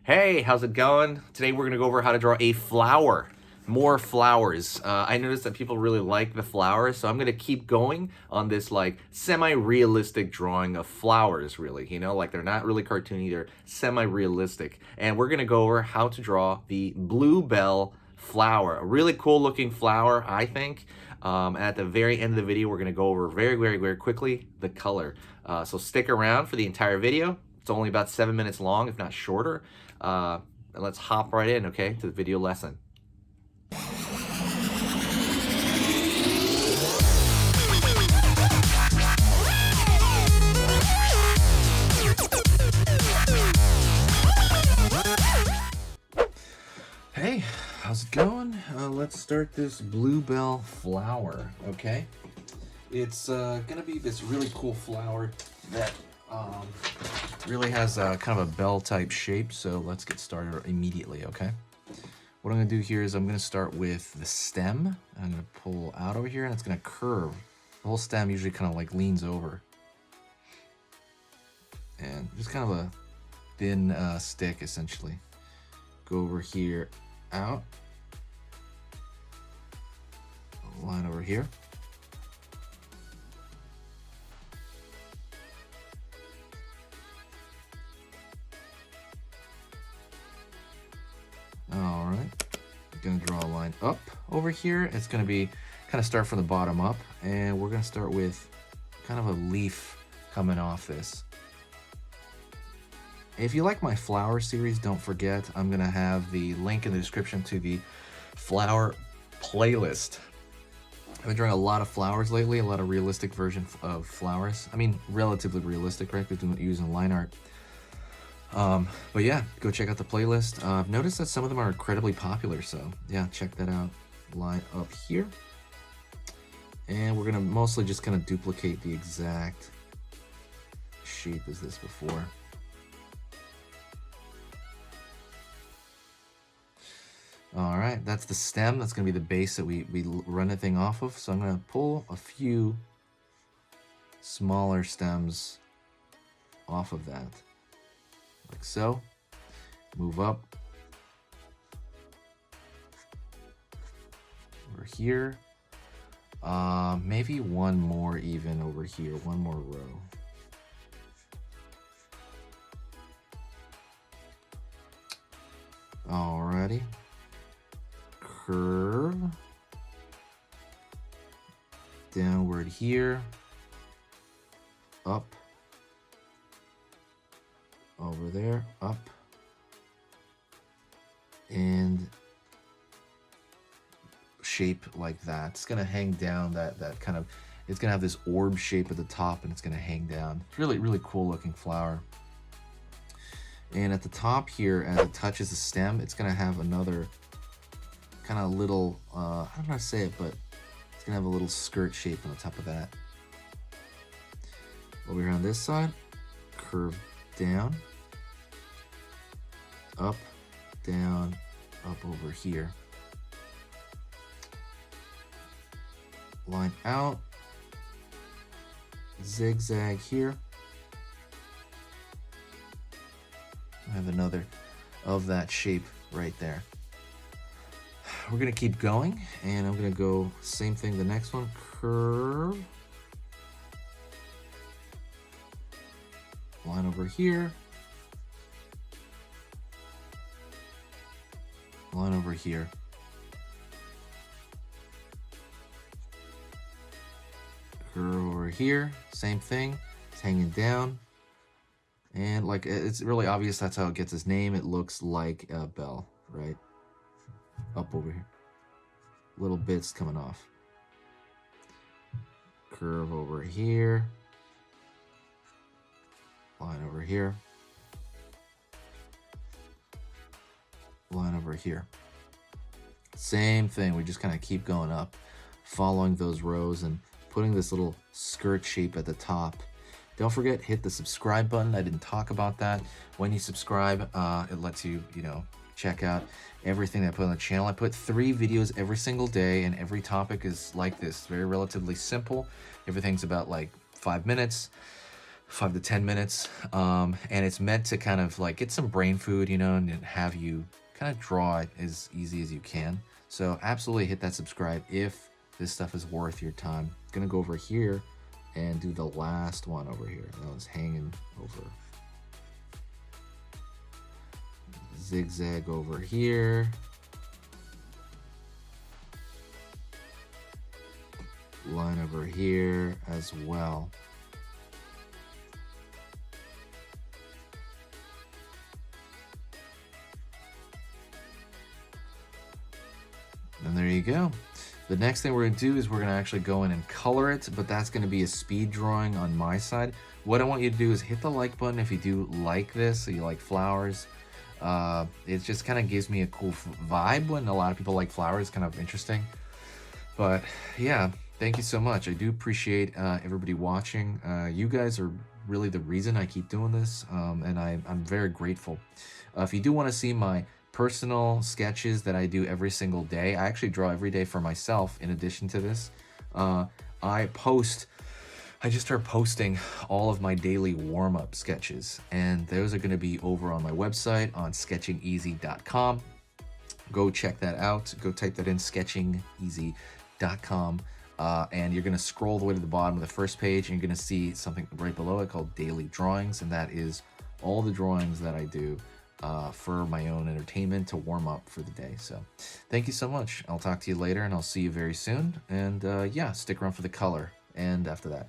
Hey, how's it going? Today we're gonna go over how to draw a flower. More flowers. I noticed that people really like the flowers, so I'm gonna keep going on this like semi-realistic drawing of flowers, really. You know, like they're not really cartoony, they're semi-realistic. And we're gonna go over how to draw the bluebell flower. A really cool looking flower, I think. At the very end of the video, we're gonna go over very quickly the color. So stick around for the entire video. It's only about 7 minutes long, if not shorter. And let's hop right in, okay, to the video lesson. Hey, how's it going? Let's start this bluebell flower, okay? It's gonna be this really cool flower that really has kind of a bell type shape, so let's get started immediately, okay? What I'm gonna do here is I'm gonna start with the stem. I'm gonna pull out over here and it's gonna curve. The whole stem usually kind of like leans over. And just kind of a thin stick essentially. Go over here, out. Line over here. All right, gonna draw a line up over here. It's gonna be kind of start from the bottom up, and we're gonna start with kind of a leaf coming off this. If you like my flower series, don't forget, I'm gonna have the link in the description to the flower playlist. I've been drawing a lot of flowers lately, a lot of realistic version of flowers. I mean, relatively realistic, right? Because we're using line art. But yeah, go check out the playlist. I've noticed that some of them are incredibly popular, so yeah, check that out. Line up here. And we're gonna mostly just kind of duplicate the exact shape as this before. All right, that's the stem. That's gonna be the base that we run the thing off of. So I'm gonna pull a few smaller stems off of that. Like so. Move up. Over here. Maybe one more even over here. One more row. Alrighty. Curve. Downward here. Up. Over there, up, and shape like that. It's gonna hang down that kind of, it's gonna have this orb shape at the top and it's gonna hang down. It's really cool looking flower. And at the top here, as it touches the stem, it's gonna have another kind of little, I don't know how to say it, but it's gonna have a little skirt shape on the top of that. Over here on this side, curve down, up, down, up over here. Line out, zigzag here. I have another of that shape right there. We're gonna keep going, and I'm gonna go same thing the next one, curve. Line over here. Line over here. Curve over here. Same thing. It's hanging down. And like, it's really obvious that's how it gets its name. It looks like a bell, right? Up over here. Little bits coming off. Curve over here. Line over here. Line over here. Same thing, we just kind of keep going up, following those rows and putting this little skirt shape at the top. Don't forget, hit the subscribe button. I didn't talk about that. When you subscribe, it lets you, check out everything that I put on the channel. I put 3 videos every single day, and every topic is like this, very relatively simple. Everything's about like 5 minutes. 5 to 10 minutes. And it's meant to kind of like get some brain food, you know, and have you kind of draw it as easy as you can. So absolutely hit that subscribe if this stuff is worth your time. I'm gonna go over here and do the last one over here. That was hanging over. Zigzag over here. Line over here as well. And there you go. The next thing we're gonna do is we're gonna actually go in and color it, but that's gonna be a speed drawing on my side. What I want you to do is hit the like button if you do like this, so you like flowers. It just kind of gives me a cool vibe when a lot of people like flowers, kind of interesting. But yeah, thank you so much. I do appreciate everybody watching. You guys are really the reason I keep doing this, and I'm very grateful. If you do want to see my personal sketches that I do every single day, I actually draw every day for myself in addition to this. I just started posting all of my daily warm-up sketches, and those are going to be over on my website on sketchingeasy.com. Go check that out. Go type that in, sketchingeasy.com, and you're going to scroll all the way to the bottom of the first page, and you're going to see something right below it called Daily Drawings, and that is all the drawings that I do for my own entertainment to warm up for the day. So thank you so much. I'll talk to you later, and I'll see you very soon. And yeah, stick around for the color and after that.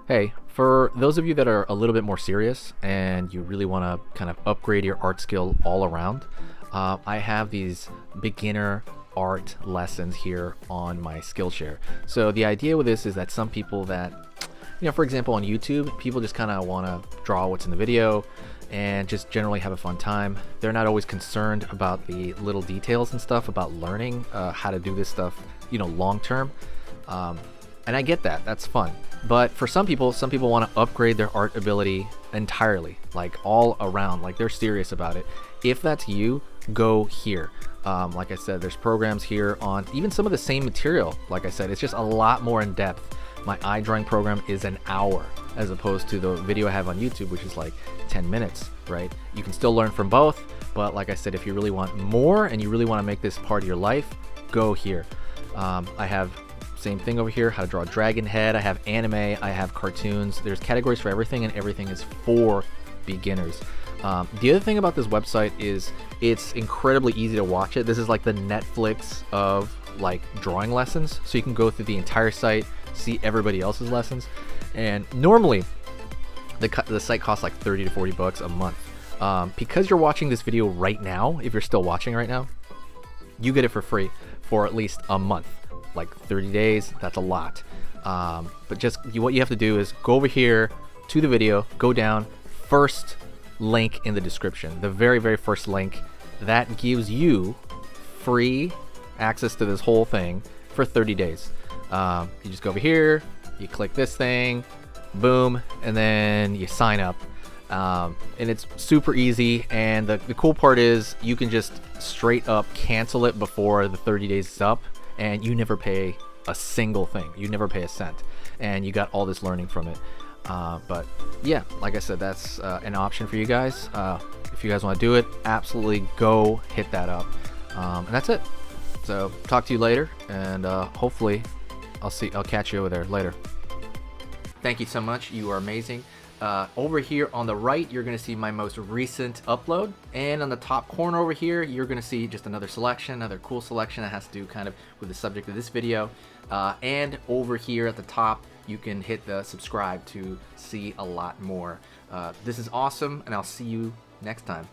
Hey, for those of you that are a little bit more serious and you really want to kind of upgrade your art skill all around, I have these beginner art lessons here on my Skillshare. So the idea with this is that some people that, you know, for example, on YouTube, people just kind of want to draw what's in the video and just generally have a fun time. They're not always concerned about the little details and stuff about learning how to do this stuff, you know, long term. And I get that, that's fun. But for some people want to upgrade their art ability entirely, like all around, like they're serious about it. If that's you, go here. Like I said, there's programs here on even some of the same material. Like I said, it's just a lot more in depth. My eye drawing program is an hour as opposed to the video I have on YouTube, which is like 10 minutes, right? You can still learn from both, but like I said, if you really want more and you really want to make this part of your life, go here. I have same thing over here, how to draw a dragon head. I have anime, I have cartoons. There's categories for everything, and everything is for beginners. The other thing about this website is it's incredibly easy to watch it. This is like the Netflix of like drawing lessons. So you can go through the entire site, see everybody else's lessons. And normally the site costs like 30 to 40 bucks a month. Because you're watching this video right now, if you're still watching right now, you get it for free for at least a month. Like 30 days, that's a lot. But just what you have to do is go over here to the video, go down, first link in the description, the very, very first link. That gives you free access to this whole thing for 30 days. You just go over here, you click this thing, boom, and then you sign up. And it's super easy, and the cool part is you can just straight up cancel it before the 30 days is up, and you never pay a single thing. You never pay a cent, and you got all this learning from it. But yeah, like I said, that's an option for you guys. If you guys want to do it, absolutely go hit that up. And that's it. So talk to you later, and hopefully I'll catch you over there later. Thank you so much. You are amazing. Over here on the right, you're going to see my most recent upload, and on the top corner over here, you're going to see just another selection, another cool selection that has to do kind of with the subject of this video. And over here at the top, you can hit the subscribe to see a lot more. This is awesome, and I'll see you next time.